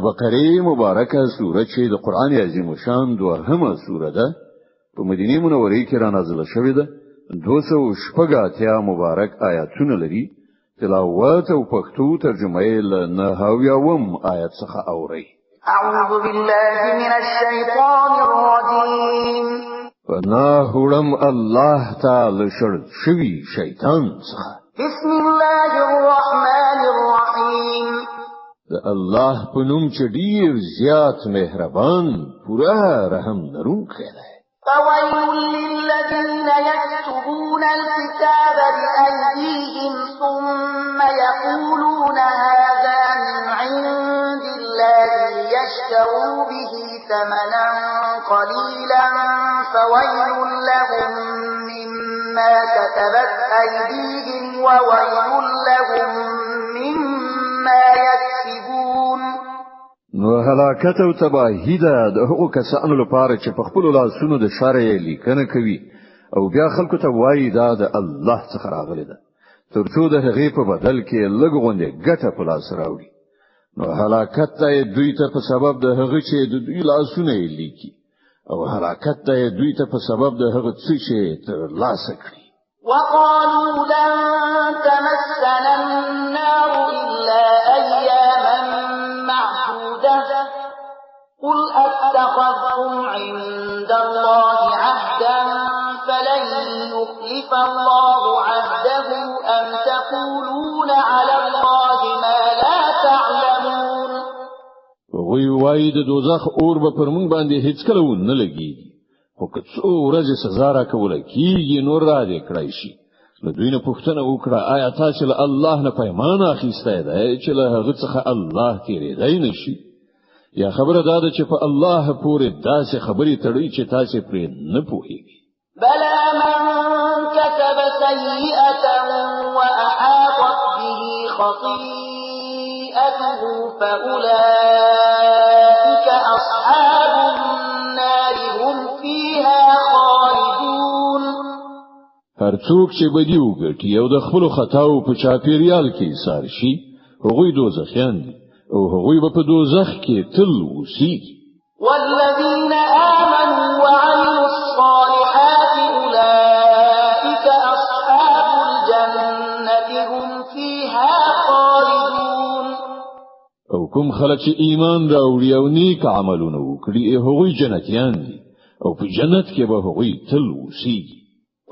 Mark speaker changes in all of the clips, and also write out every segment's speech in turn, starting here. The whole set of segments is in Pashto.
Speaker 1: بقره مبارکه سوره چې د قران عظیم شان دوهمه سوره ده په مدینه منوره کې را نازله شوې ده 280 مبارک آیاتونه لري تلاوت او پښتو ترجمه یې له 9 آیت څخه اوري
Speaker 2: اعوذ بالله من الشیطان الرجیم
Speaker 1: فناهړم الله تعالی شر شوی شیطان څخه
Speaker 2: بسم الله الرحمن الرحیم
Speaker 1: د الله په نوم چې ډیر زیات مهربان پورا رحم لرونکی دی
Speaker 2: فويل للذين يكتبون الكتاب بأيديهم ثم يقولون هذا من عند الله ليشتروا به ثمنا قليلا فويل لهم مما كتبت أيديهم وويل لهم مما يكسبون
Speaker 1: نو هلاکت او تباہی ده د هغو کسانو لپاره چې په خپل لاسونو د شرع لیکنه کوي او بیا خلکو ته وایي دا د الله څخه راغلی ده ترڅو د هغې په بدل کې لږ غونډه ګټه په لاس راوړي نو هلاکت ته دوی ته په سبب د هغه چې د دوی لاسونه لیکي او هلاکت ته دوی ته په سبب د هغه څه چې تر لاسه کړی
Speaker 2: وقالوا لن تمسنا النار إلا أياما معدودة قل أتخذتم عند الله عهدا فلن يخلف الله عهده أم تقولون على الله ما لا تعلمون
Speaker 1: وی وای د دوزخ اور به پر مونږ باندې هیڅ کله ونه لګیږي خو که څو ورځې سزا راکول کیږي نور را دې کړای شي نو دوی نه پوښتنه وکړه آیا تاسو له الله نه پیمان اخیسته ده چې له هغه څخه الله تیرېدای نشي یا خبره دا ده چې په الله پورې داسې خبرې تړي چې تاسو پرې نه پوهیږئ
Speaker 2: بلى من كسب سيئة وأحاطت به خطيئته فأولئك أصحاب النار هم فيها خالدون
Speaker 1: هر څوک چې بدی وګټي او د خپل خطاو په چاپیریال کې سار شي هغوی دوزخیان دي او هغوی به په دوزخ کې تل اوسېږي
Speaker 2: والذين آمنوا وعملوا الصالحات أولئك أصحاب الجنة هم فيها خالدون
Speaker 1: او کوم خلک چې ایمان راوړي او نیک عملونه وکړي هغوی جنتیان دي او په جنت کې به هغوی تل اوسېږي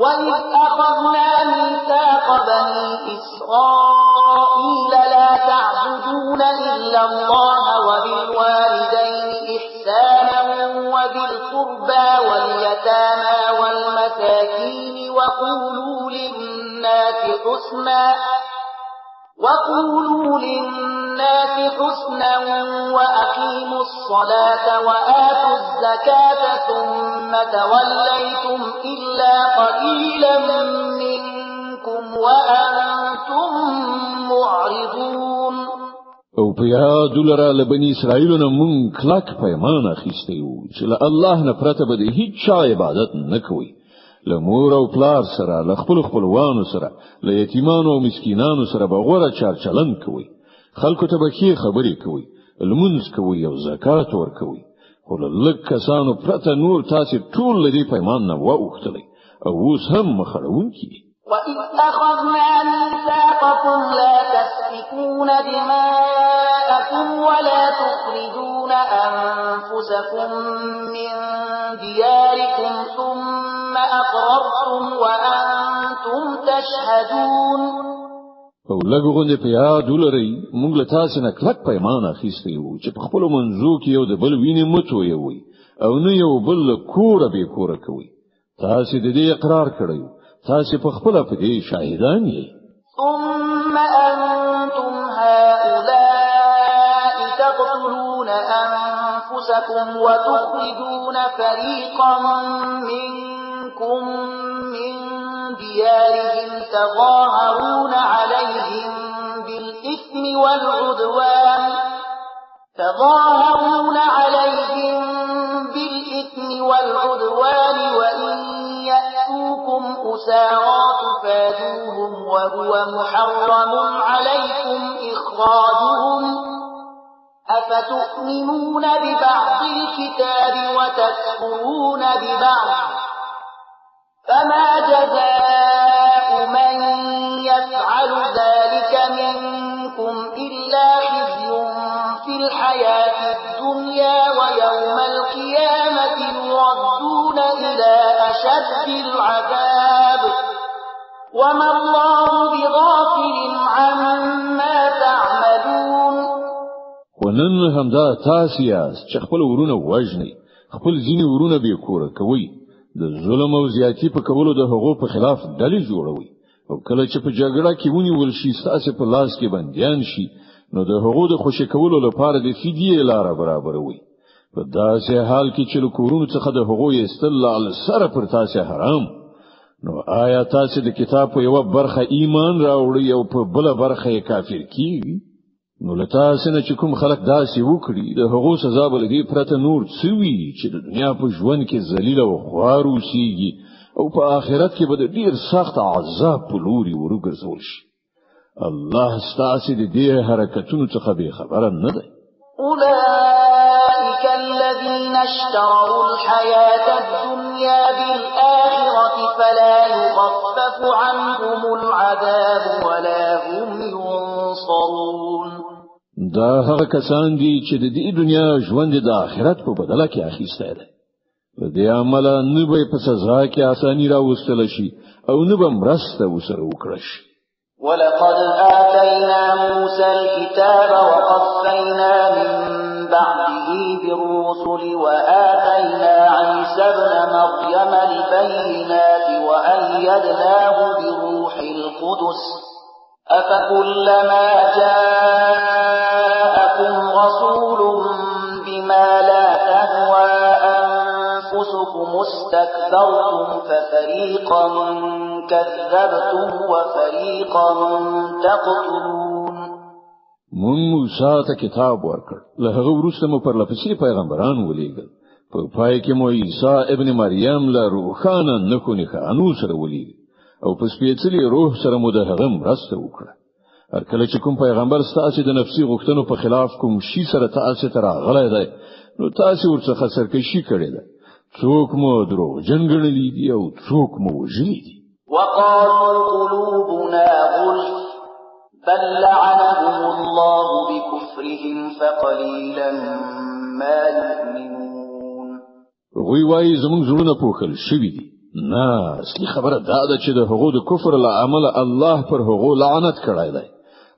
Speaker 2: وَإِذْ أَخَذْنَا مِيثَاقَ بَنِي إِسْرَائِيلَ لَا تَعْبُدُونَ إِلَّا اللَّهَ وَبِالْوَالِدَيْنِ إِحْسَانًا وَذِي الْقُرْبَى وَالْيَتَامَى وَالْمَسَاكِينِ وَقُولُوا لِلنَّاسِ حُسْنًا وَأَقِيمُوا الصَّلَاةَ وَآتُوا الزَّكَاةَ ثُمَّ تَوَلَّيْتُمْ إِلَّا قَلِيلًا مِنكُمْ وَأَنتُم معرضون
Speaker 1: او په یاد لره له بنی اسرائیل نه مونږ کلک پیمان اخیستی وو چې له الله نه پرته به هیڅ چا عبادت نه کوي له مور او پلار سره له خپل خپلوانو سره له یتیمانو او مسکینانو سره به غوړه چارچلن کوي خلکو ته به کې خبرې کوي لمونځ کوي او زکات ورکوي خو له لږ کسانو پرته نور تاسو ټول لدی پیمان نه واوښتلی او اوس هم مخړونکي
Speaker 2: وَإِذْ أَخَذْنَا مِيثَاقَكُمْ لَا تَسْفِكُونَ دِمَاءَكُمْ وَلَا تُخْرِجُونَ أَنفُسَكُم مِّن دِيَارِكُمْ ثُمَّ أَقْرَرْتُمْ وَأَنتُمْ تَشْهَدُونَ
Speaker 1: او لږ غوندې په یاد ولرئ موږ له تاسو نه کلک پیمان اخیستی وو چې په خپل منځو کې یو د بل وینې متوي او نه یو بل کوره به کوره کوي تاسو د دې اقرار کړئ تاسو په خپل په دې شاهدان یې
Speaker 2: ثم أنتم هؤلاء تقتلون أنفسكم وتخرجون فريقا منكم من ديارهم تظاهرون عليهم بالإثم والعدوان وإن يأتوكم أسارى تفادوهم وهو محرم عليكم إخراجهم أفتؤمنون ببعض الكتاب وتكفرون ببعض فما جزاء من يفعل ذلك منكم إلا خزي في الحياة الدنيا ويوم القيامة يردون إلى أشد العذاب وما الله بغافل عما تعملون.
Speaker 1: ونن همدا تاسو یاست چې خپل ورونه وژني، خپل ځینې ورونه بې کوره کوي، د ظلم او زیاتی په کولو د هغو په خلاف ډلې جوړوي، او کله چې په جګړه کې ونیول شي ستاسو په لاس کې بنديان شي نو د هغو د خوشی کولو لپاره د فدیه لاره برابروي. په داسې حال کې چې له کورونو څخه د هغو یستل له سره پر تاسو حرام، نو آیا تاسو د کتاب په یو برخه ایمان راوړی او په بل برخه یې کافر کیږي؟ نو لتا سينه چې کوم خلک داسې وکړي د هغو سزا بلګي پرته نور څوي چې د دنیا په ژوند کې ذلیل او خوار اوسيږي او په آخرت کې به ډیر سخت عذاب په لوري ورګرځول شي. الله ستاسو د دې حرکتونو څخه به خبره نه ده.
Speaker 2: أولئك الذين اشتروا الحياة الدنيا بالآخرة فلا يخفف عنهم العذاب ولا هم ينصرون.
Speaker 1: دا هغه کسان دي چې د دې دنیا ژوند د آخرت په بدله کې اخیسته ده. په دې عمل نه به په سزا کې اساني راوستل شي او نه به مرسته وسره وکړي شي.
Speaker 2: ولقد آتينا موسى الكتاب وقفينا من بعده بالرسل وآتينا عيسى ابن مريم البينات وأيدناه بروح القدس أفكلما جاءكم رسول بما لا تهوى أنفسكم استكبرتم ففريقا كذبتم وفريقا تقتلون.
Speaker 1: مون موسی ته کتاب ورکړ، له هغه وروسته مو پر لپسې پیغمبران ولېږل، په پای کې مو عیسی ابن مریم له روحانه نښونې خانو سره ولېږل او په سپېڅلي روح سره مو د هغه مرسته وکړه. هر کله چې کوم پیغمبر ستاسو د نفسي غوښتنو په خلاف کوم شي سره تاسو ته راغلی دی نو تاسو ورڅخه سرکشي کړې ده، څوک مو دروغجن ګڼلي دي او څوک مو وژلي دي.
Speaker 2: وقالوا قلوبنا غلف بل لعنهم الله بكفرهم فقليلا ما يؤمنون.
Speaker 1: غوی وای زمونږ زړونه پوښل شوي دي. نه، اصلي خبره دا ده چې د هغو د کفر له عمله الله پر هغو لعنت کړی دی.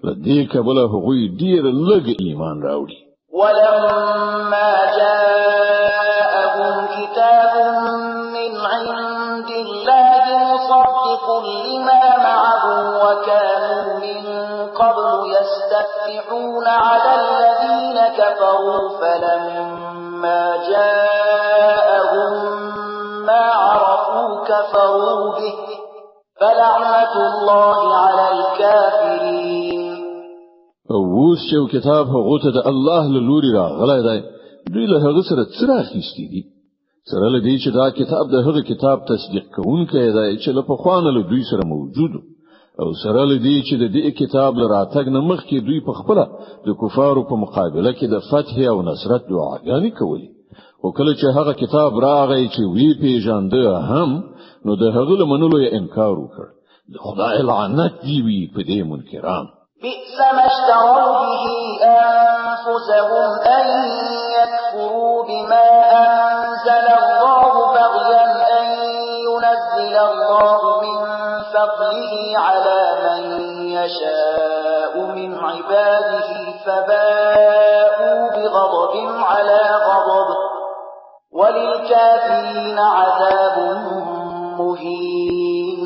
Speaker 1: له دې کبله هغوی ډیر لږ ایمان راوړي.
Speaker 2: ولما جاءهم كتاب من عند الله مصدق لما معهم وكانوا من قبل يستفتحون على الذين كفروا فلما جاءهم ما عرفوا كفروا به فلعنة الله على الكافرين.
Speaker 1: اوس چې کتاب هغه ته د الله له لوري راغلی دی، دوی له هغه سره څه راخیستي دي؟ سره له دې چې دا کتاب د هغه کتاب تصدیق کوونکی دی چې له پخوانه له دوی سره موجود، او سره له دې چې د دې کتاب له راتګ نه مخکې دوی په خپل د کفارو په مقابله کې د فتح او نصرت دعاګانې کولې. او کله چې هغه کتاب راغی چې وی پیژانده هم نو د هغه له منلو یې انکار وکړ. د خدای لعنت دی وی په دې منکران.
Speaker 2: بئس ما اشتروا به أنفسهم أن يكفروا بما أنزل الله بغيا أن ينزل الله من فضله على من يشاء من عباده فباءوا بغضب على غضب وللكافرين عذاب مهين.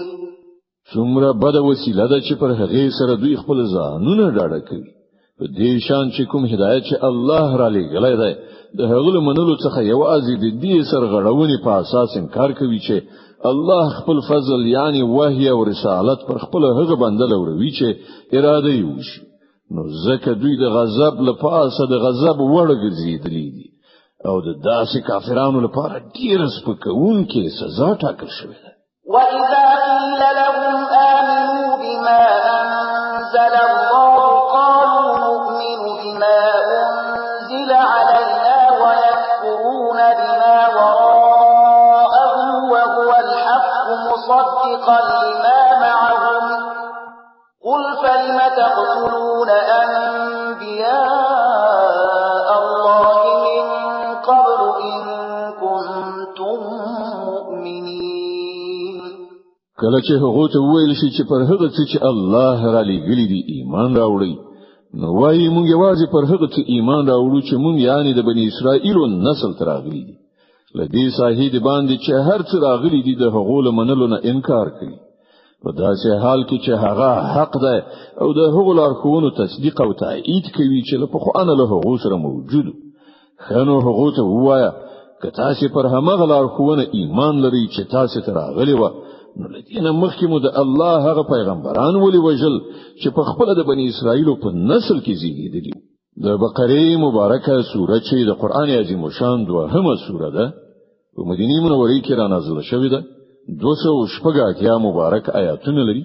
Speaker 1: څومره بد وسیله ده چې پر هغه سره دوی خپل ځانونه ډاډه کوي. په دې شان چې کوم هدایت چې الله را لېږلی دی د هغه له منلو څخه یوازې د دې سرغړونې په اساس انکار کوي چې الله خپل فضل یعنی وحی او رسالت پر خپل هغه بنده لوروي چې اراده یې وشي. نو ځکه دوی د غضب لپاره د غضب وړ ګرځېدلي دي او د داسې کافرانو لپاره ډېر سپکونکې سزا ټاکل شوې ده.
Speaker 2: وإذا قيل لهم آمنوا بما أنزل الله قالوا نؤمن بما أنزل مصدقا لما معهم قل فلم تقتلون أنبياء الله من قبل إن كنتم مؤمنين.
Speaker 1: کله چې هغه ته ویل شي چې پر هغه څه چې الله را لېږلي دي ایمان راوړئ، نو وایي موږ یوازې پر هغه څه ایمان راوړو چې موږ یعنی د بنی اسرائیلو نسل تر راغلي دي. لدې صحیح باندې چې هر څه راغلي دي د هغو له منلو نه انکار کوي. په داسې حال کې چې هغه حق ده او د هغو لارښوونو تصدیق او تایید کوي چې له پخوانه له هغو سره موجود. خنو هغو ته ووایه که تاسو پر همغه لارښوونه ایمان لرئ چې تاسو ته راغلي و، نو لدينا مخکې مو د الله هغه پیغمبران ولي وجل چې په خپل د بنی اسرائیلو په نسل کې زیږیدلي. د بقره مبارکه سوره چې د قران عظیم شان دوهمه سوره ده په مدینه منوره کې را نازله شوې ده. 280 مبارک آیاتونه لري.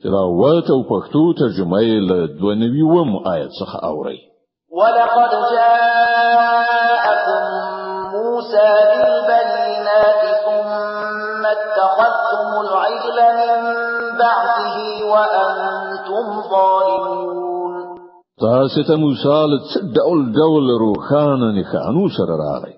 Speaker 1: تلاوت او پښتو ترجمه یې له 92 آیت څخه اوري.
Speaker 2: ولقد جاءكم موسى بالبينات ثم اتخذتم العجل من بعده وأنتم ظالمون.
Speaker 1: تاسو ته موسی له ډول روخانه نښانو سره راغی،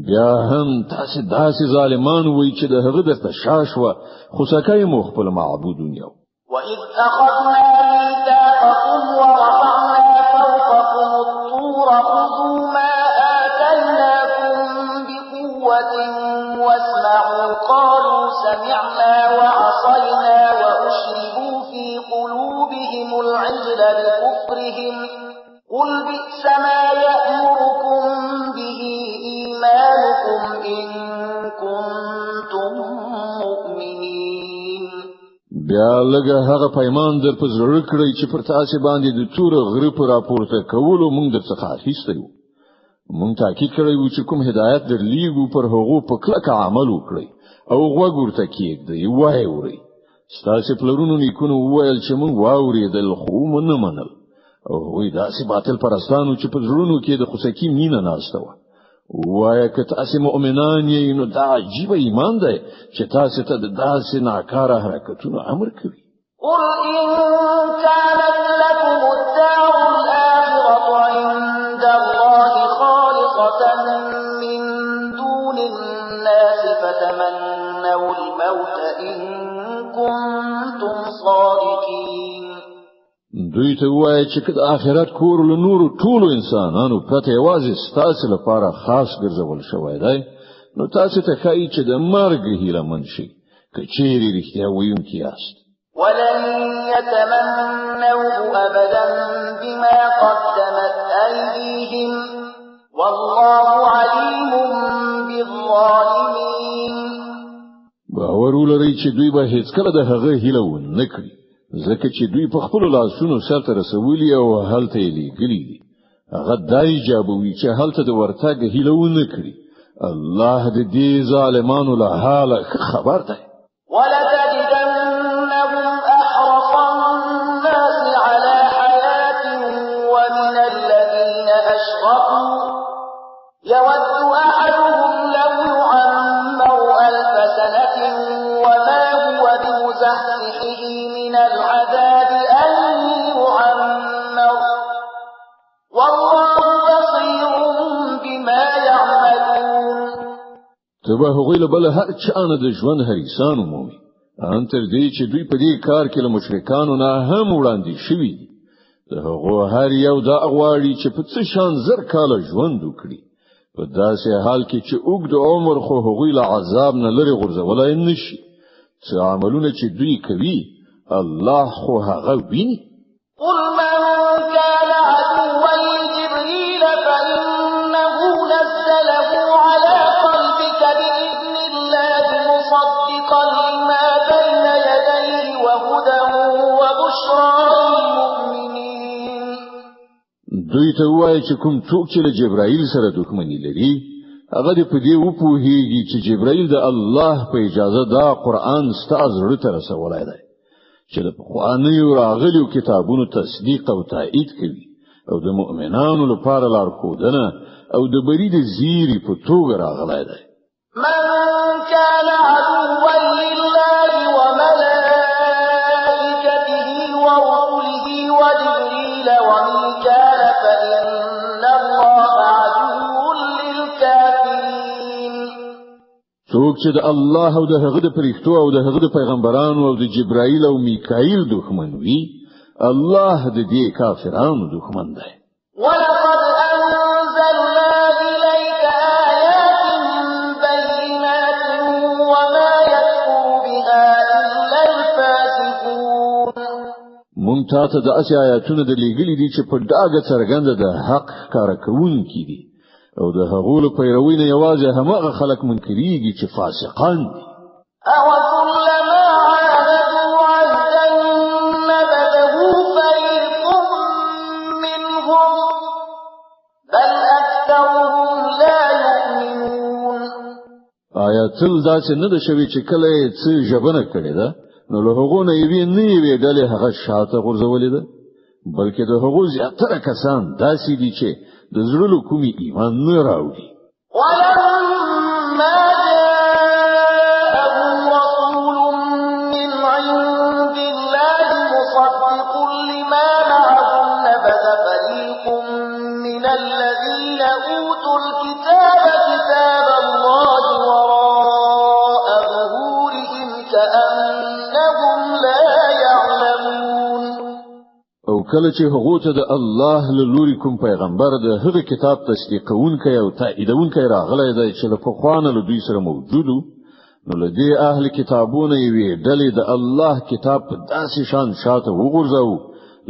Speaker 1: بیا هم تاسو داسې ظالمان وای چې د هغه د تشاشوا خو سکه مو خپل معبودون یو.
Speaker 2: وَإِذْ أَخَذْنَا مِيثَاقَكُمْ وَرَفَعْنَا فَوْقَكُمُ الطُّورَ خُذُوا مَا آتَيْنَاكُمْ بِقُوَّةٍ وَاسْمَعُوا قَالُوا سَمِعْنَا وَعَصَيْنَا وَأُشْرِبُوا فِي قُلُوبِهِمُ الْعِجْلَ بِكُفْرِهِمْ قُلْ بِئْسَ مَا يَأْمُرُكُمْ بِهِ إِيمَانُكُمْ إِن كُنتُم مُّؤْمِنِينَ.
Speaker 1: بیا لږه هغه پیمان در په زړه کړی چې پر تاسو باندې د تور غره پر راپورته کولو مونږ د څخه اخیستو. مونږ تاکید کړی و چې کوم هدایت در لیږو پر هغه په کلکه عمل وکړي او غوږ ورته کېږدئ وای اوري. ستاسو پلرونو نیکونو وویل چې مونږ واورېدل خو مونږ نه منل، او وای داسې باطل پرستانو چې په زړونو کې د خوسکی مینه ناشته و. وای که تاسو مؤمنان یې نو دا عجیب ایمان دی چې تاسو ته د داسې ناکاره حرکتونو امر کوي.
Speaker 2: قل إن كانت لكم الدار الآخرة عند الله خالصة من دون الناس فتمنوا الموت إن كنتم صادقين.
Speaker 1: دوی ته وایي چې د آخرت کور له نورو ټولو انسانانو پرته یوازې ستاسو لپاره خاص ګرځول شوی دی، نو تاسو ته ښایي چې د مرګ هیله من شي که چیرې رښتیا ویونکي یاست.
Speaker 2: ولن يتمنوه أبدا بما قدمت أيديهم والله عليم بالظالمين.
Speaker 1: باور ولرئ چې دوی به هیڅکله د هغه هیله ونه کړي، ځکه چې دوی په خپل لاسونو سره رسولي او هلته یې لېږلي دي. هغه دا ایجابوي چې هلته د ورتګ هیله ونه کړي. الله د دې ظالمانو له حاله خبر دی.
Speaker 2: ولتجدنهم أحرص الناس على حياة ومن الذين أشركوا يود أحدهم لو يعمر 1000 سنة وما هو بمزحزحه من العذاب أن يعمر والله بصير بما يعملون.
Speaker 1: تبه هغوی له بل هر چانه د ژوند هریسان مومي، ان تر دې چې دوی په دې کار کې له مشرکانو نه هم وړاندې شوي دي. د هغو هر یو دا غواړي چې په څه شان زر کاله ژوند وکړي، په داسې حال کې چې اوږد عمر خو هغوی له عذاب نه لري غورځولای نشي. څه عملونه چې دوی کوي الله خو هغه ویني.
Speaker 2: قل من كان عدوا لجبريل فإنه نزله على قلبك بإذن الله مصدقا لما بين يديه وهدى وبشرى للمؤمنين.
Speaker 1: دوی ته وایي چې کوم څوک چې له جبرائیل سره دښمنی لري هغه دې په دې وپوهیږي چې جبرائیل د الله په اجازه دا قرآن ستاسو زړه ته رسولای دی چې د قرآنیو راغلیو کتابونو تصدیق او تایید کوي او د مؤمنانو لپاره لارښودنه او د برید زیری په توګه راغلی دی.
Speaker 2: من كان عدوا لله وملائكته
Speaker 1: څوک چې د الله او د هغه د فرښتو او د هغه د پیغمبرانو او د جبرائیل او میکائیل دښمن وي الله د دې کافرانو دښمن دی.
Speaker 2: ولقد أنزلنا إليك آيات بينات وما يكفر بها إلا الفاسقون.
Speaker 1: مونږ ته د اسیا آیاتونه د لېږلي دي چې په ډاګه څرګنده د حق کار کوونکي دي او د هغو له پیروي نه یوازې هماغه خلک منکرېږي چې فاسقان دي.
Speaker 2: أَوَكُلَّمَا عَاهَدُوا عَهْدًا نَبَذَهُ فَرِيقٌ مِّنْهُمْ بَلْ أَكْثَرُهُم لَّا يُؤْمِنُونَ.
Speaker 1: آیا تل داسې نه ده شوي چې کله یې څه ژبنه کړې ده نو له هغو نه یوې ډلې هغه شاته غورځولې ده بلکې د هغو زیاتره کسان داسې دي چې د زړه کومي ایمان نه راوړي.
Speaker 2: ولما جاءهم رسول من عند الله مصدق لما معهم نبذ فريق من الذين أوتوا الكتاب كتاب الله وراء ظهورهم كأنهم لا يعلمون.
Speaker 1: او کله چې هغه ته د الله له لوري کوم پیغمبر د هغه کتاب تصدیقونکی او تاییدونکی راغلی دی چې له پخوانه له دوی سره موجودو نو له دې اهل کتابونه یې ډلې د الله کتاب په داسې شان شاته وغورځاو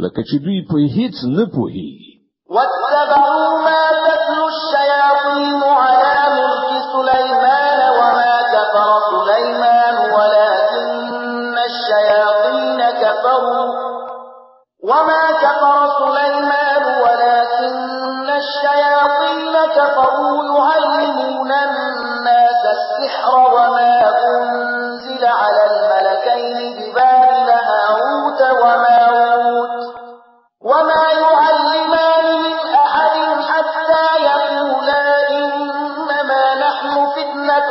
Speaker 1: لکه چې دوی په هیڅ نه پوهیږي.
Speaker 2: واتبعوا ما تتلو الشياطين على ملك سليمان وما كفر سليمان ولكن الشياطين كفروا يعلمون الناس السحر وما أنزل على الملكين ببابل هاروت وماروت وما يعلمان من أحد حتى يقولا إنما نحن فتنة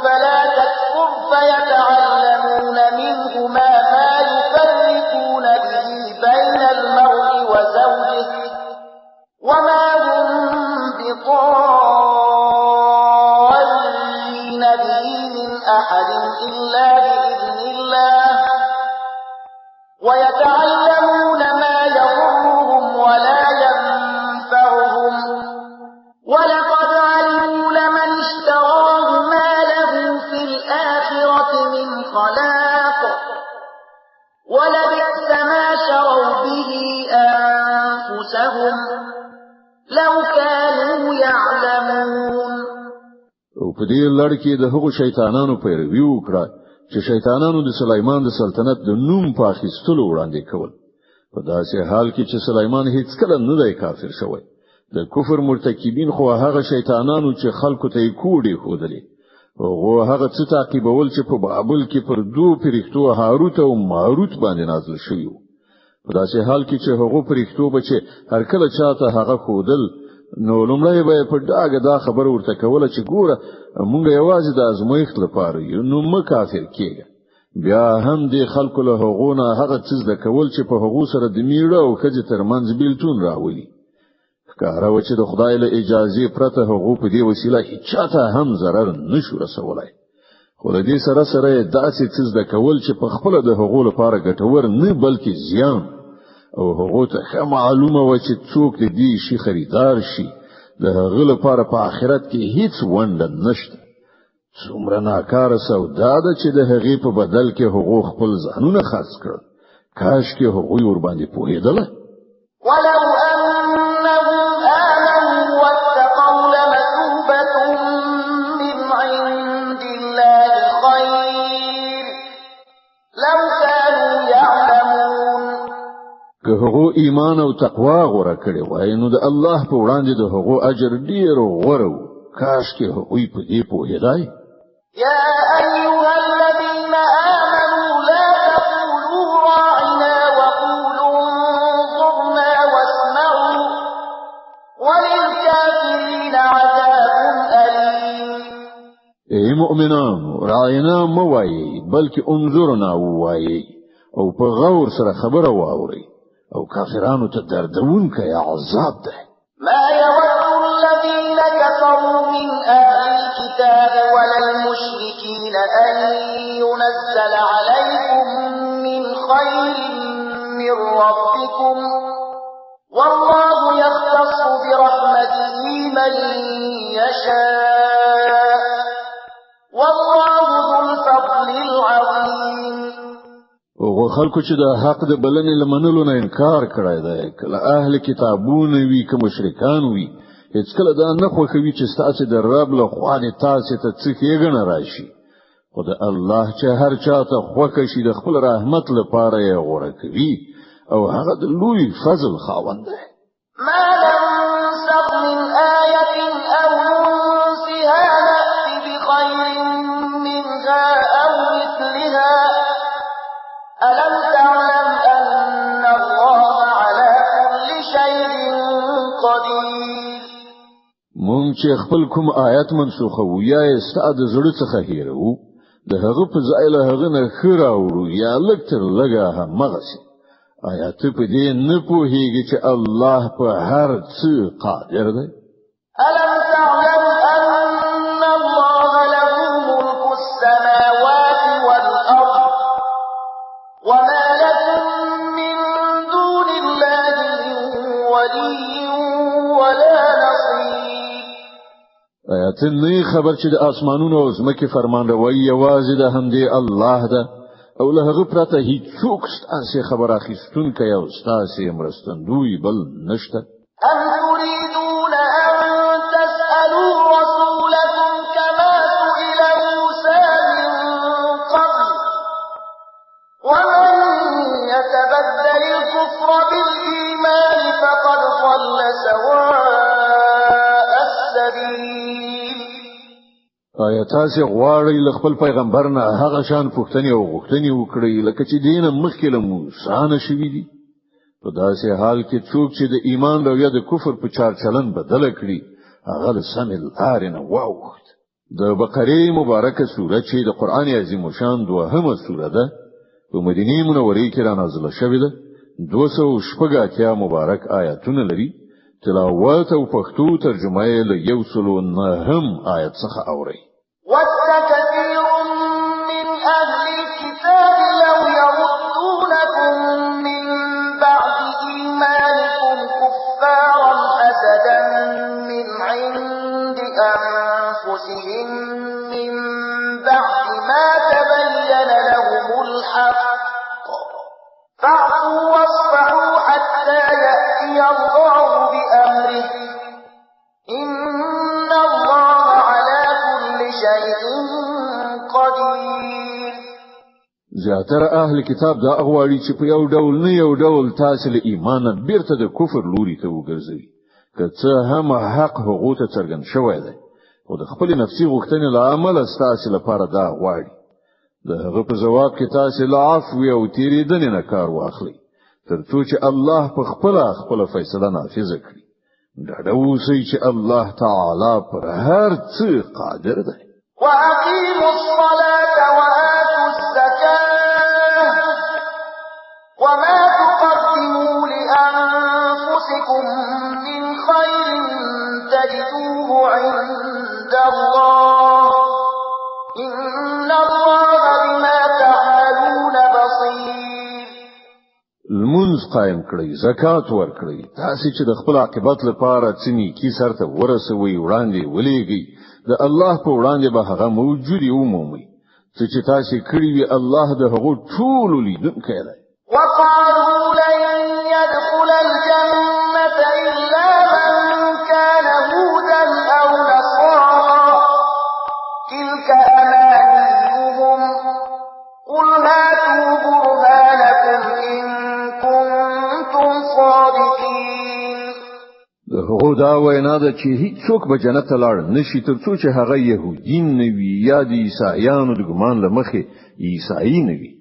Speaker 2: فلا تكفر فيتعلمون منهما ما يفرقون به بين المرء وزوجه وما هم بضارين به من أحد إلا بإذن الله ويتعلمون ما يضرهم ولا ينفعهم ولقد علموا لمن اشتراه ما له في الآخرة من خلاق ولبئس ما شروا به أنفسهم لو كانوا يعلمون.
Speaker 1: او په دې لړ کې د هغو شیطانانو پیروي وکړه چې شیطانانو د سليمان د سلطنت د نوم په اخیستلو وړاندې کول په داسې حال کې چې سليمان هیڅ کله نه دی کافر شوی. د کفر مرتکبین خو هغه شیطانانو چې خلکو ته کوډي خودلې او هغه څه تعقیبول چې په بابل کې پر دوه فرښتو هاروت او ماروت باندې نازل شوی وو. په داسې حال کې چې هغه فرښتو به چې هر کله چاته هغه خودل نو لومړی به په ډاګه دا خبر ورته کوله چې ګوره مونږ یوازې د ازمایښت لپاره یو نو مکافر کېږي. بیا هم د خلکو له هغونه هغه څه د کول چې په هغو سره د میړه او ښځې ترمنځ بیلتون راولي. ښکاره و چې د خدای له اجازه پرته هغو په دې وسیله هیڅ چاته هم ضرر نشو رسولای. خو د دې سره سره داسې څه د کول چې په خپل د هغو لپاره ګټور نه بلکې زیان او هغه ته معلومه و چې څوک دې شي خریدار شي د هغه لپاره په آخرت کې هیڅ ونډه نشته. څومره ناکاره سودا ده چې د هغې په بدل کې هغه خپل ځانونه خرڅ کړ. کاش کې هغه ور باندې پوهېدل.
Speaker 2: ولو أنهم آمنوا واتقوا لمثوبة من عند الله خير لو كانوا يعلمون.
Speaker 1: که هغه ایمان او تقوا غوړه کړي وای نو د الله په وړاندې د هغه اجر ډیر غوړو. کاش کې هغه په دې پوهېدای.
Speaker 2: يا أيها الذين آمنوا لا تقولوا راعنا وقولوا انظرنا واسمعوا وللكافرين عذاب أليم.
Speaker 1: ای مؤمنان راعنا موایي بلکې انظرنا وایي او په غور سره خبره واوري او کافرانو ته دردونکی عذاب ده.
Speaker 2: ما يود الذين كفروا من أهل الكتاب ولا المشركين الكافرين أن ينزل عليكم من خير من ربكم والله يختص برحمته من يشاء والله ذو الفضل العظيم.
Speaker 1: او خلکو چې د حق د بلنې لمنلو نه انکار کړی دی کله اهل کتابونه وي که مشرکان وي هیڅ کله دا نه خوښوي چې ستاسو د رب له خوا نه تاسو ته څه ښېګڼه راشي خو د الله چې هر چاته خوښه شي د خپل رحمت لپاره یې غوره کوي او هغه د لوی فضل خاوند دی.
Speaker 2: ما ننسخ من آية أو ننسها نأتي بخير منها أو مثلها ألم تعلم أن الله على كل شيء قدير.
Speaker 1: مونږ چې خپل کوم آیت منسوخو یا استاد زړه څخه هیرو د هغه په ځای له هغه نه خراوړو یا لکتر لګا هم مغسي آیات په دې نه پوهیږي چې الله په هر څه قادر دی.
Speaker 2: ألم تعلم أن الله له ملك السماوات والأرض وما لكم من دون الله من ولي ولا نصير.
Speaker 1: آیات نه خبر چې د اسمانونو او زمکه فرمان روي یوازې د همدې الله ده او له هغه پرته هیڅوک ستاسو خبر اخیستونکی او ستاسو مرستندوی بل نشته.
Speaker 2: أم تريدون أن تسألوا رسولكم كما سئل موسى من قبل ومن يتبدل الكفر بالإيمان فقد ضل سواء السبيل.
Speaker 1: آیا تاسو غواړئ له خپل پیغمبر نه هغه شان پوښتنې او غوښتنې وکړئ لکه چې دین مخکې له موسی نه شوي دي؟ په داسې حال کې څوک چې د ایمان رویه د کفر په چار چلن بدل کړي هغه د سمې لارې نه واوښت. د بقره مبارکه سوره چې د قران عظیم شان دوهمه سوره ده په مدینه منوره کې را نازله شوې ده 280 مبارک آیاتونه لري. تلاوت او پښتو ترجمه یې له 109 آیت څخه اوري.
Speaker 2: ود كثير من أهل الكتاب لو يردونكم من بعد إيمانكم كفارا حسدا من عند أنفسهم من بعد ما تبين لهم الحق فاعفوا واصفحوا حتى يأتي الله بأمره إن الله على كل شيء قدير.
Speaker 1: زیاتره اهل کتاب دا اغواړي چې په یو ډول نه یو ډول تاسو له ایمان بیرته د کفر لوري ته وګرځوي که څه هم حق هغه ته څرګند شوی دی او د خپل نفسي غوښتنې له عمله تاسو لپاره دا غواړي د هغه په جواب کې تاسو له عفو او تیریدنې نه کار واخلئ ترڅو چې الله په خپل فیصله نافذ کړي. دا اوسئ چې الله تعالی پر هر څه قادر دی.
Speaker 2: وأقيموا الصلاة وآتوا الزكاة وما تقدموا لأنفسكم من خير تجدوه عند الله إن الله بما تعملون بصير.
Speaker 1: المنز قائم کړئ زکات ورکړئ تاسو چې د خپل عاقبت لپاره څنی کی سرته ورسوي وړاندې ولېږي د الله په وړاندې به هغه موجودي عمومي چې تاسو کړی وي الله د هغو ټول لیدونکی دی.
Speaker 2: وقالوا لن يدخل الجنة إلا من كان هودا أو نصارى تلك أمانيهم قل هاتوا برهانكم إن كنتم صادقين.
Speaker 1: د هغو دا وینا ده چې هیڅوک به جنت ته لاړ نشي ترڅو چې هغه يهودین نه وي یا د عیسایانو د ګمان له مخې عیسائی نه وي.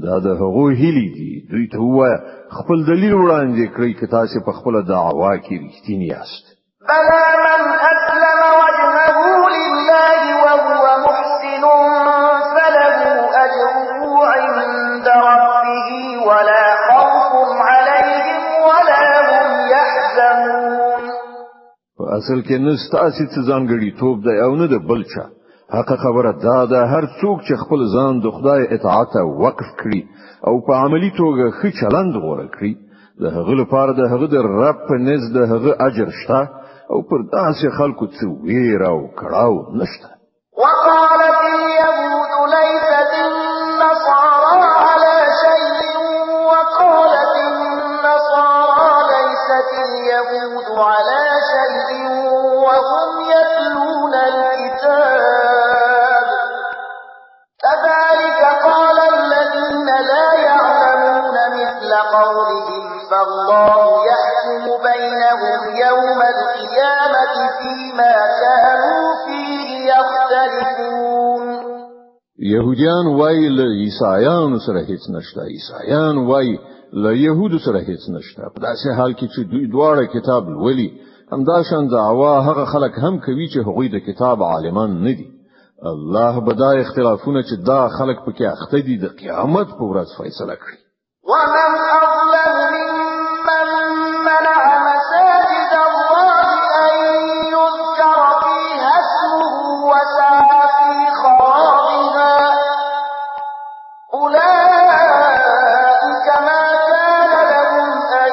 Speaker 1: دا د هغو هیلې دي دوی ته وایي خپل دلیل وړاندې کړئ که تاسو په خپل دعوا کې رښتینی یاست.
Speaker 2: بلى من أسلم وجهه لله وهو محسن فله أجره عند ربه ولا خوف عليهم ولا هم يحزنون.
Speaker 1: په اصل کې نه ستاسو څه ځانګړي توپ دی او نه د بل چا حق خبره دا ده هر څوک چې خپل ځان د خدای اطاعت ته وقف کړي او په عملی توګه ښه چلند غوړه کړي د هغه لپاره د هغه د رب په نزد د هغه اجر شته او پر داسې خلکو څه ویره او کړاو نشته.
Speaker 2: وقالت اليهود ليست النصارى على شيء وقالت النصارى ليست اليهود على شيء وهم يتلون الكتاب كذلك قال الذين لا يعلمون مثل قولهم فالله يحكم بينهم يوم القيامة فيما كانوا فيه يختلفون.
Speaker 1: يهوديان وای له عیسایانو سره هیڅ نشته، عیسایان وای له يهودو سره هیڅ نشته. په داسې حال کې چې دوی دواړه کتاب لولي همداشان دعوا هغه خلک هم کوي چې هغوی د کتاب عالمان نه دي. الله به دا اختلافونه چې دا خلک پکې اخته دي د قیامت په ورځ فیصله کړي.
Speaker 2: ومن أظلم ممن منع مساجد الله أن يذكر فيها اسمه وسعى في خرابها أولئك ما كان لهم أن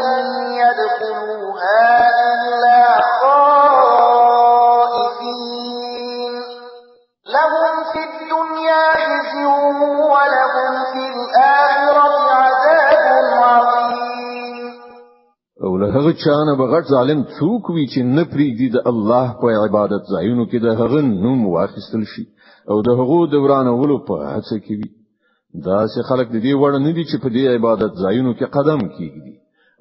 Speaker 2: يدخلوها إلا خائفين لهم في الدنيا خزي ولهم في الآخرة عذاب عظيم.
Speaker 1: او له هغه چانه به غټ ظالم څوک وي چې نه پریږدي د الله په عبادت ځایونو کې د هغه نوم واخیستل شي او د هغو دورانولو په هڅه کې وي. دا چې خلک د دې وړ نه دي چې په دې عبادت ځایونو کې قدم کېږدي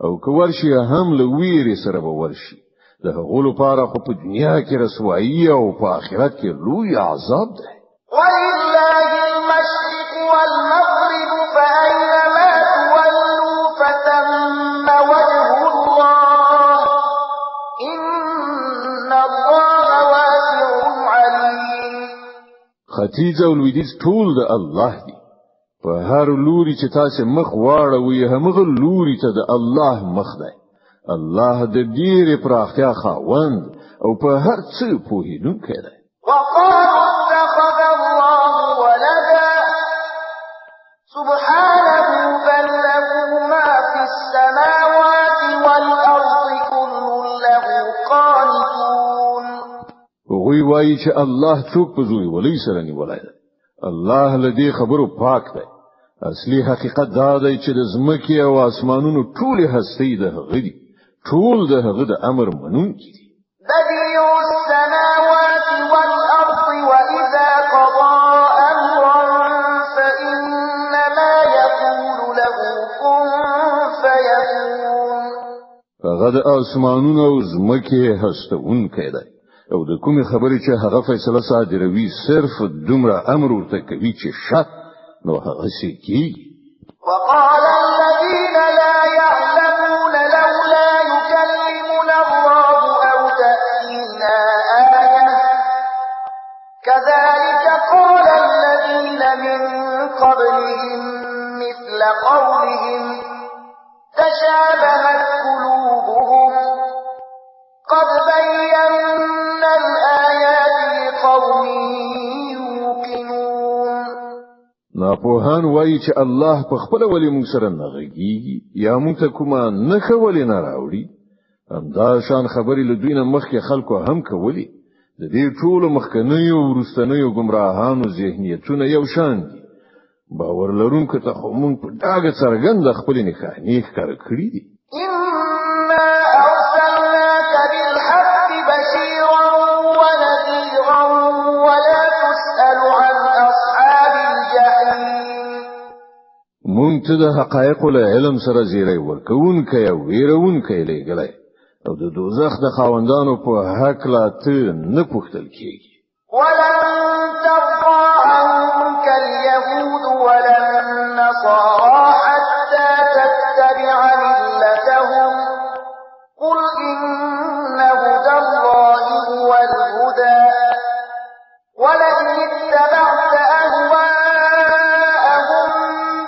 Speaker 1: او که ورشي هم له ویرې سره به ورشي. د هغو لپاره خو په دنیا کې رسوایی او په آخرت کې لوی عذاب ده.
Speaker 2: ولله المشرق والمغرب فأينما تولوا فثم وجه الله إن الله واسع عليم.
Speaker 1: ختیځ او لویدیځ ټول د الله دي. په هر لوري چې تاسو مخ واړوي همغه لوري ته د الله مخ دی. الله د ډېرې پراختیا خاوند او په هر څه پوهیدونکی دی.
Speaker 2: وقالوا اتخذ الله ولدا سبحانه بل له ما في السماوات والأرض كل له قانتون.
Speaker 1: وی وایي چې الله څوک په زوی ولي سره نیولای دی. الله لدی خبرو پاک دی. اصلي حقیقت دا دی چې د زمکې او اسمانونو ټول هستي د هغه دي. ټول د هغه د امر منونکي دي.
Speaker 2: بديع السماوات والأرض وإذا قضى أمرا فإنما يقول له كن فيكون.
Speaker 1: هغه د اسمانونو او زمکې هستونکی دی او د کومې خبرې چې هغه فیصله صادروي صرف دومره امر ورته کوي چې شت نو هغه شي کیږي.
Speaker 2: وقال الذين لا يعلمون لولا يكلمنا الله أو تأتينا آية كذلك قال الذين من قبلهم مثل قولهم تشابهت قلوبهم قد بينا الآيات لقوم يوقنون.
Speaker 1: ناپوهان وایي چې الله په خپل ولی موږ سره نغږیږي یا موږ ته کومه نښه ولې نه راوړي. همدا شان خبرې له دوی نه مخکې خلکو هم کولی. د دې ټولو مخکنیو وروستنیو ګمراهانو ذهنیتونه یو شان دي. باور لرونکو ته خو موږ په ډاګه څرګند خپل نښانې ښکاره کړي دي.
Speaker 2: إنا أرسلناك بالحق بشيرا ونذيرا ولا تسأل عن أصحاب الجحيم.
Speaker 1: مونږ ته د حقایق له علم سره زیری ورکوونکی او ویرونکی لګلای او د دوزخ د خاوندانو په حق لا ته نه پوښتل کیږي.
Speaker 2: ولن ترضى عنك اليهود ولا النصارى حتى تتبع ملتهم قل إن هدى الله هو الهدى ولئن اتبعت أهواءهم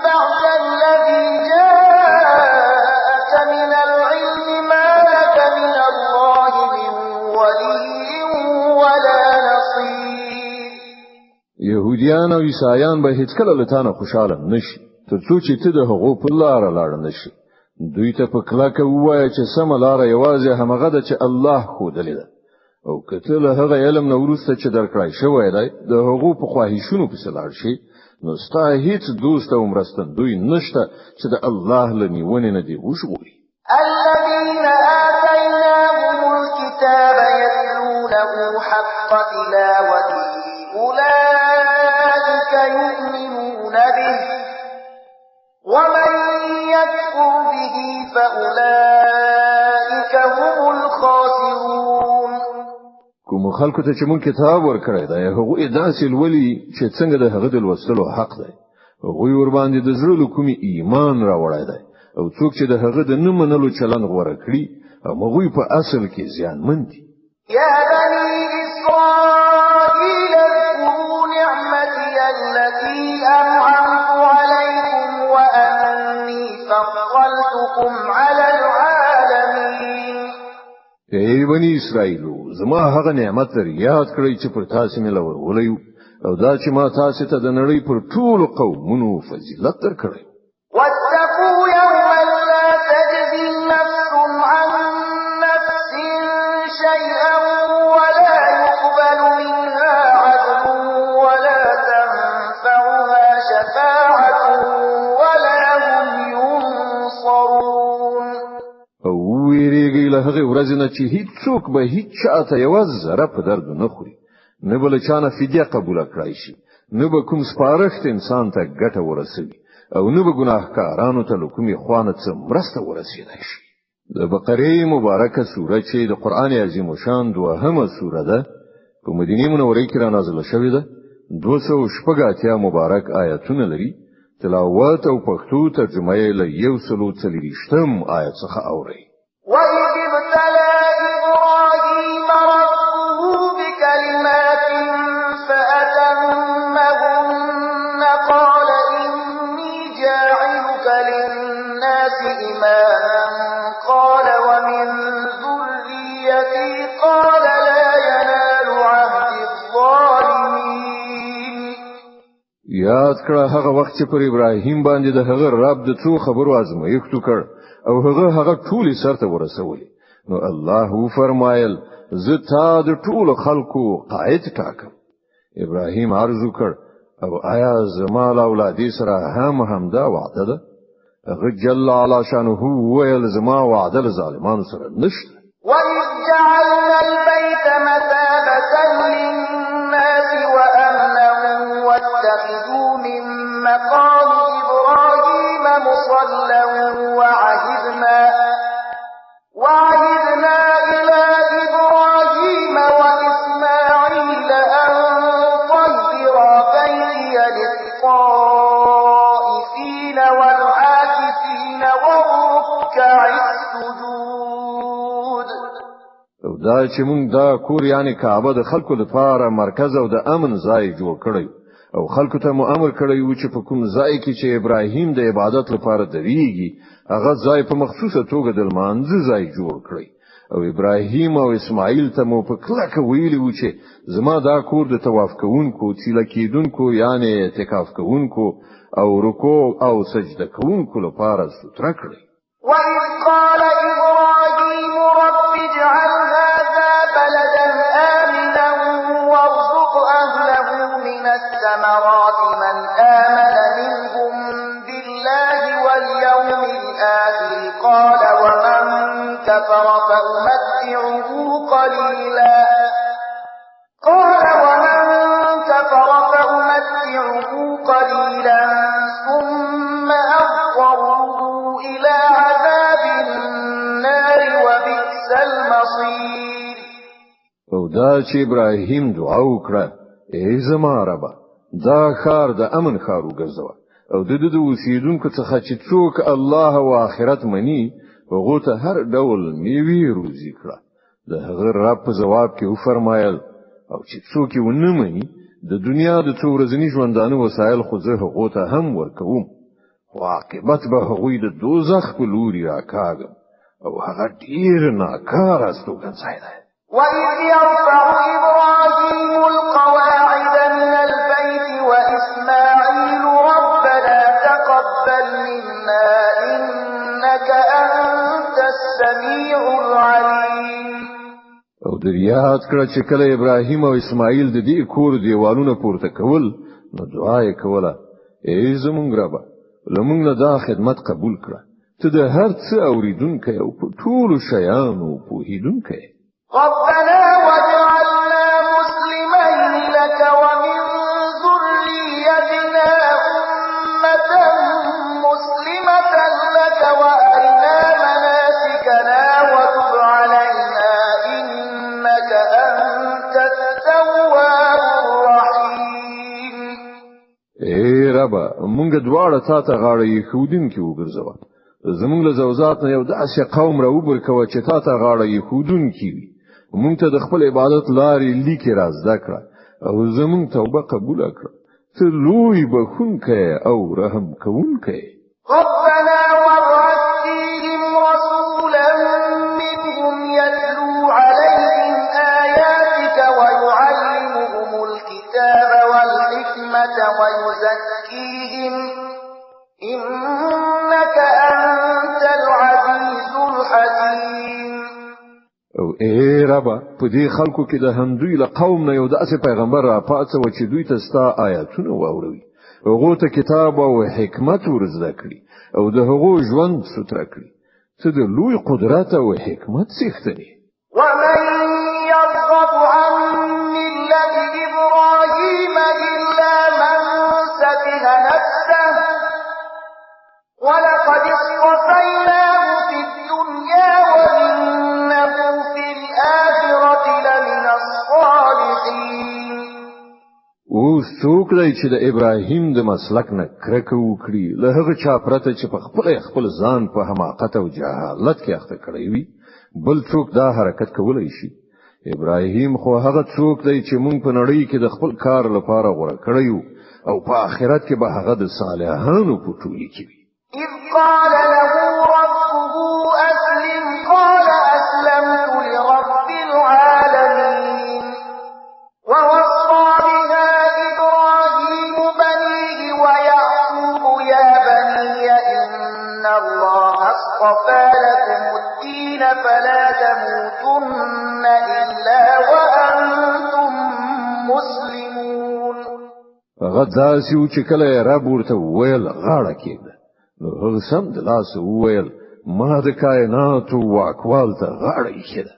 Speaker 2: بعد الذي جاءك من العلم ما لك من الله من ولي ولا نصير.
Speaker 1: يهوديان او عیسایان به هیڅ کله لتانه خوشاله نشي ترڅو چې ته د هغو په لار لاړ نشي دوی ته په کلاکه وایي چې سم لار یوازې همغه ده چې الله خودلې ده او کته له هغه علم نو ورسته چې درکړای شوی دی د هغو په خواهشونو په سلار شي نو ستا هیڅ دوست او مرستندوی نشته چې د الله لنیونه نه دی وشوي
Speaker 2: الذين آتيناهم الكتاب يتلونه حق تلاوته أولئك يؤمنون به ومن يكفر به فأولئك هم الخاسرون
Speaker 1: کوم خلکو ته چې مونږ کتاب ورکړی دی هغه داسې ولي چې څنګه د هغه د لوستلو حق دی هغه ور باندې د زړه کومي ایمان راوړی دی او څوک چې د هغه د نه منلو چلند غوړه کړی هغه په اصل کې زیانمن دي
Speaker 2: يا بني إسرائيل اذكروا نعمتي التي أنعمت عليكم وأني فضلتكم على العالمين
Speaker 1: ای بنی اسرائیل زما هغه نعمت یاد کړئ چې پر تاسو مې لور ولیو او دا چې ما تاسو ته د نړۍ پر ټولو قومونو فضیلت درکړی
Speaker 2: واتقوا يوما لا تجزي نفس عن نفس شيئا ولا يقبل منها عدل ولا تنفعها شفاعة ولا هم ينصرون
Speaker 1: او ویریږي له هغه ورځې نه چې هیڅوک به هیڅ چاته یو ذره په درد نه خوري نه بل چانه فدیه قبول کړای شي نه به کوم سپارښت انسان ته ګټه ورسوي او نه به ګناهکارانو ته کومې خوانه څه مرسته ورسېدای شي د بقره مبارکه سوره چې د قران عظیم شان دوهمه سوره ده په مدینه منوره کې را نازله شوې ده 280 مبارک آیاتونه لري تلاوت او پښتو ترجمه یې له 140 آیت څخه اوري
Speaker 2: وَإِذِ ابْتَلَى إِبْرَاهِيمَ رَبُّهُ بِكَلِمَاتٍ فَأَتَمَّهُنَّ قَالَ إِنِّي جَاعِلُكَ لِلنَّاسِ إِمَامًا قَالَ وَمِن ذُرِّيَّتِي قَالَ لَا يَنَالُ عَهْدِ الظَّالِمِينَ
Speaker 1: یاد کړه هغه وخت چې پر ابراهیم باندې د هغه رب د څو خبرو ازمایښت وکړ او هغه ټول سرته ورسولې نو الله فرمایل زه تا د ټول خلکو قائد ټاکم ابراهیم عرض وکړ او آیا زما اولادې سره همدا وعده ده هغه جل علی شانه ویل زما وعده ظالمانو سره نشته
Speaker 2: وَإِذْ جَعَلْنَا الْبَيْتَ مَثَابَةً لِلنَّاسِ وَأَمْنًا وَاتَّخِذُوا مِن مَّقَامِ إِبْرَاهِيمَ مُصَلًّى وَعَهِدْنَا إِلَى إِبْرَاهِيمَ وَإِسْمَاعِيلَ أَن طَهِّرَا بَيْتِيَ لِلطَّائِفِينَ وَالْعَاكِفِينَ وَالرُّكَّعِ السُّجُودِ
Speaker 1: او دا چې مونږ دا کور یعنی کعبه د خلکو لپاره مرکز او د امن ځای جوړ کړی او خلکو ته مو امر کړی و چې په کوم ځای کې چې ابراهیم د عبادت لپاره دریږي هغه ځای په مخصوصه توګه د لمانځ ځای جوړ کړی او ابراهیم او اسماعیل ته مو په کلکه ویلي و چې زما دا کور د طواف کوونکو تیله کېدونکو یعنی اعتکاف کوونکو او رکوع او سجده کوونکو لپاره ستر کړی
Speaker 2: وَإِذْ قَالَ إِبْرَاهِيمُ رَبِّ اجْعَلْ هَٰذَا بَلَدًا آمِنًا وَارْزُقْ أَهْلَهُ مِنَ الثَّمَرَاتِ مَنْ آمَنَ مِنْهُم بِاللَّهِ وَالْيَوْمِ الْآخِرِ قَالَ وَمَن كَفَرَ فَأُمَتِّعُهُ قَلِيلًا ثُمَّ أَضْطَرُّهُ إِلَىٰ عَذَابِ النَّارِ وَبِئْسَ الْمَصِيرُ
Speaker 1: او دا چې ابراهیم دعا وکړه ای زما رب دا خار د امن خار وګرځوه او د اوسیدونکو څخه چې څوک الله او آخرت مني هغه ته هر ډول میوي روزي کړه د هغه رب په جواب کې وفرمایل او چې څوک یې ونه مني د دنیا د څو ورځنی ژوندانه وسایل خو زه هغه ته هم ورکوم خو عاقبت به هغوی د دوزخ په لوري راکاږم او هغه ډیر ناکاره استوګنځای دی
Speaker 2: وَإِذْ يَرْفَعُ إِبْرَاهِيمُ الْقَوَاعِدَ مِنَ الْبَيْتِ
Speaker 1: در یاد کړه چې کله ابراهیم او اسماعیل د دې کور دیوالونه پورته کول نو دعا یې کوله ای زمونږ رب لمونږ نه دا خدمت قبول کړه ته د هر څه اوریدونکی او په ټولو شیانو پوهیدونکی
Speaker 2: ربنا واجعلنا مسلمين لك ومن ذريتنا أمة مسلمة لك وأرنا مناسكنا وتب علينا إنك أنت التواب الرحيم
Speaker 1: ای رب مونږ دواړه تا ته غاړه یې ښودونکي وګرځوه زمونږ له زوزات نه یو داسې قوم را وبرکوه چې تا ته غاړه یې ښودونکي وي مونږ ته د خپل عبادت لارې لیکې را زده کړه او زمونږ توبه قبوله کړه ته لوی بخښونکی او رحم کوونکی
Speaker 2: ربنا وابعث فيهم رسولا منهم يتلو عليهم آياتك ويعلمهم الكتاب والحكمة ويزكيهم إنك أنت العزيز الحكيم
Speaker 1: او ای ربا په دې خلکو کې د همدوی له قوم نه یو داسې پیغمبر را پاتې و چې دوی ته ستا آیاتونه واوروي هغه ته کتاب او حکمت ورزده کړي او د هغو ژوند ستر کړي څه د لوی قدرت او حکمت څښتني
Speaker 2: ومن يرغب عن ملة إبراهيم إلا من سفه نفسه ولقد اصطفيناه في الدنيا وإنه في الآخرة لمن الصالحين
Speaker 1: اوس څوک دی چې د ابراهیم د مسلک نه کرکه وکړي له هغه چا پرته چې په خپل ځان په حماقت او جهالت کې اخته کړی وي بل څوک دا حرکت کولای شي ابراهیم خو هغه څوک دی چې مونږ په نړۍ کې د خپل کار لپاره غوړه کړیو او په آخرت کې به هغه د صالحانو په ټولۍ کې وي
Speaker 2: إذ قال له ربه أسلم قال أسلمت لرب العالمين ووصى بها إبراهيم بنيه ويعقوب يا بني إن الله اصطفى لكم الدين فلا تموتن إلا وأنتم مسلمون
Speaker 1: هغه داسې و چې کله یې رب ورته وویل غاړه کېږده نو هغه سم د لاس وویل ما د کائناتو واکوال ته غاړه ایښې ده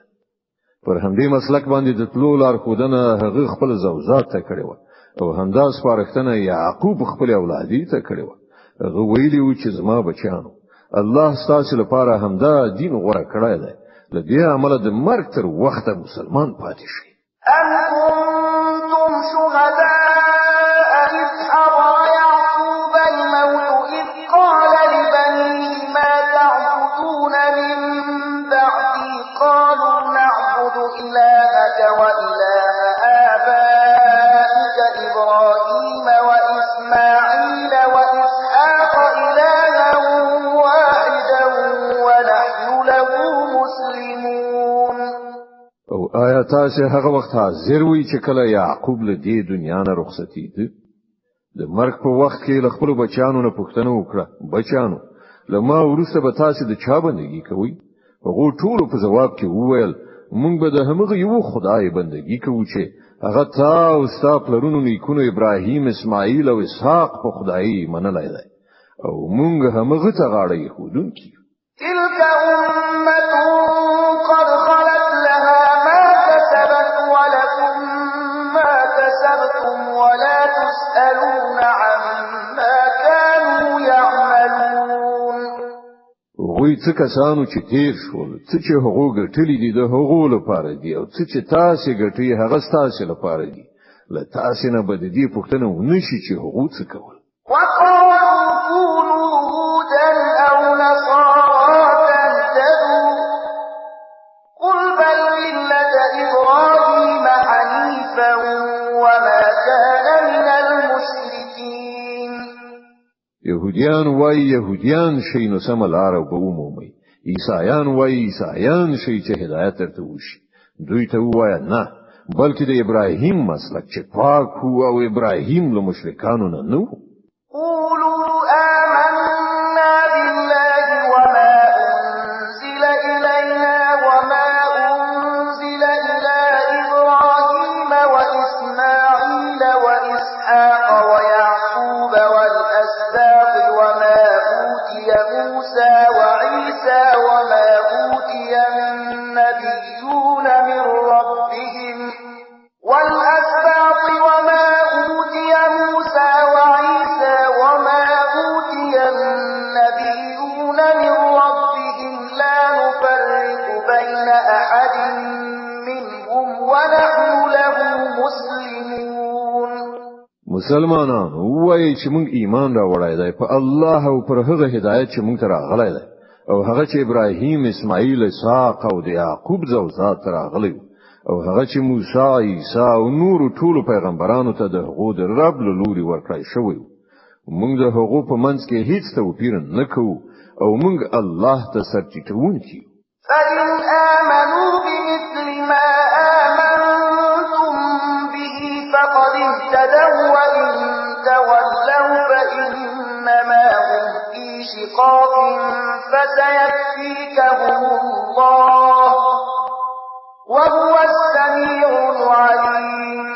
Speaker 1: پر همدې مسلک باندې د تلو لارښودنه هغه خپل زوجات ته کړې وه او همدا سپارښتنه یعقوب خپل اولادې ته کړې وه هغه ویلي و چې زما بچیانو الله ستاسو لپاره همدا دین غوره کړی دی له دې امله د مرګ تر وخته مسلمان پاتې شئ
Speaker 2: أم كنتم شهداء إذ حضر يعقوب الموت إذ قال لبنيه ما تعبدون من بعدي قالوا نعبد إلهك وإله آبائك إبراهيم وإسماعيل وإسحاق إلها واحدا ونحن له مسلمون
Speaker 1: او آیا تاسو هغه وخت حاضر وي چې کله یعقوب له دې دنیا نه رخصتي ده د مرګ په وخت کې له خپل بچانو نه پوښتنه وکړه بچانو لما ورسته به تاسو د چا بندگی کوئ هغه ټول په جواب کې وویل مونږ به د همغه یو خدای بندگی کوو چې هغه تا او ستا پلرونو نیکونو ابراهیم اسماعیل او اسحاق په خدای منلای دی او مونږ همغه ته غاړه یې
Speaker 2: تلك أمة قد خلت لها ما كسبت ولكم ما كسبتم ولا تسألون عما كانوا يعملون
Speaker 1: وی څه کسانو چې تیر شول څه چې هغه ګټلې دي د هغو لپاره دي او څه چې تاسو ګټي هغه تاسو لپاره دي له تاسو نه بد دي پوښتنه ونشي چې هغه څه کول
Speaker 2: وقالوا كونوا هودا أو نصارى تهتدوا قل بل ملة إبراهيم حنيفا وما كان من المشركين
Speaker 1: يهوديان وای يهوديان شي نو سم لار او بومومي عیسایان وای عیسایان شي چې هدایت ترته وشي دوی ته وای نه بلکې د ابراهیم مسلک چې پاک هو او ابراهیم له مشرکانو نه نو
Speaker 2: قولوا آمنا بالله وما أنزل إلينا وما أنزل إلى
Speaker 1: مسلمانانو وایي چې موږ ایمان راوړی دی په الله او پر هغه هدایت چې موږ ته راغلی دی او هغه چې ابراهیم اسماعیل اسحاق او د یعقوب زوجات راغلی او هغه چې موسی عیسی او نور ټول پیغمبرانو ته د هغو د رب له لوري ورکړی شوی موږ د هغو په منځ کې هیڅ توپیر نه کوو او موږ الله ته سرټیټونکي
Speaker 2: فإن آمنوا بمثل ما آمنتم به فقد اهتدوا وإن تولوا فإنما هم في شقاق فسيكفيكهم الله وهو السميع العليم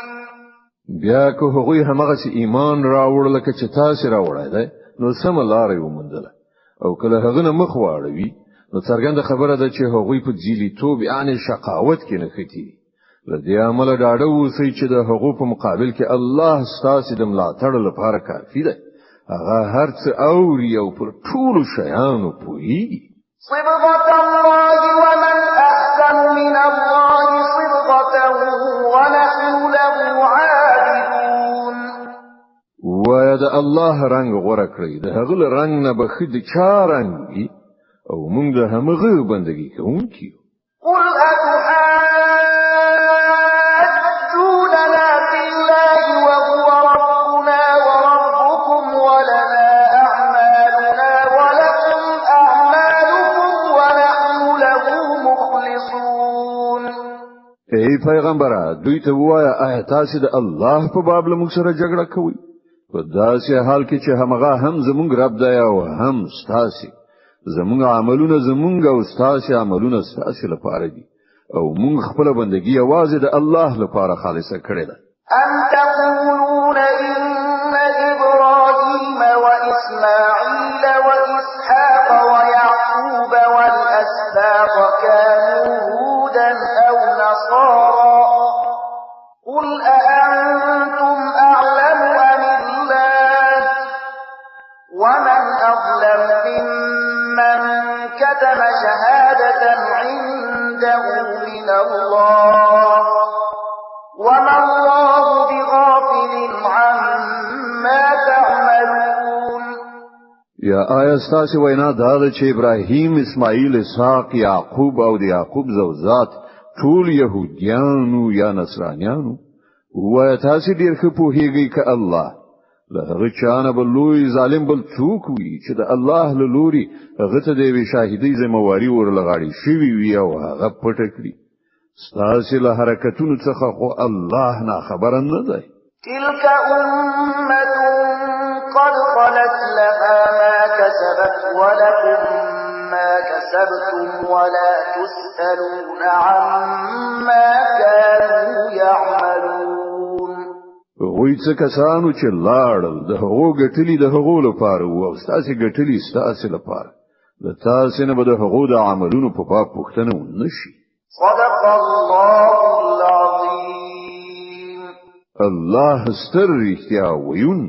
Speaker 1: بیا که هغوی همغه ایمان راوړل لکه چې تاسو راوړای دی نو سم لارې ومندله او کله هغه نه مخ واړوي نو څرګنده خبره ده چې هغوی په ځیلی توب یعنی شقاوت کې نه ختی لدې عمل ډاډه اوسئ چې د هغو په مقابل کې الله ستاسو د ملاتړ لپاره کافي دی هغه هر څه اوري او پر ټول شیانو پوهیږي
Speaker 2: صبغة الله ومن أحسن من الله صبغة ونحن له عابدون
Speaker 1: ویا د الله رنگ غوړه کړی د هغه رنگ نه بخید چا رنگ وي او موږ د همغه بندګي کوونکي
Speaker 2: قل أتحاجوننا في الله وهو ربنا وربكم ولنا أعمالنا ولكم أعمالكم ونحن له مخلصون
Speaker 1: ای پیغمبره دوی ته وایا آیا تاسو د الله په باب له موږ سره جګړه کوئ په داسې حال کې چې همغه هم زموږ رب دی او هم ستاسو زموږ عملونه زموږ او ستاسو عملونه ستاسو لپاره دي او موږ خپل بندګي یوازې د الله لپاره خالصه کړې ده
Speaker 2: أم تقولون إن إبراهيم وإسماعيل وإسحاق ويعقوب والأسباط كانوا هودا أو نصارى قل أأنتم أعلم أم الله ومن أظلم ممن كتم شهادة عنده من الله وما الله بغافل عما تعملون
Speaker 1: یا آیا ستاسو وینا دا ده چې ابراهیم اسماعیل اسحاق یعقوب او د یعقوب زوجات ټول يهوديانو یا نصرانيانو وای تاسو ډیر ښه پوهیږئ ک الله له هغه چانه بل لوی ظالم بل څوک وي چې د الله له لوري هغه ته د شاهدۍ ذمہواری ورلغاړي شوی وي او هغه پټ کړی ستاسو له حرکتونو څخه خو الله نه خبر نه دی
Speaker 2: تلك أمة قد خلت لها ما كسبت ولكم ما كسبتم ولا تسألون عما كانوا يعملون
Speaker 1: وای څه کسانو چې لاړل د هغو ګټلي د هغو لپاره او ستاسو ګټلي ستاسو لپاره د تاسو نه به د هغو د عملونو په باب پوښتنه ونشي
Speaker 2: صدق الله العظيم
Speaker 1: الله ستر رښتیا ویون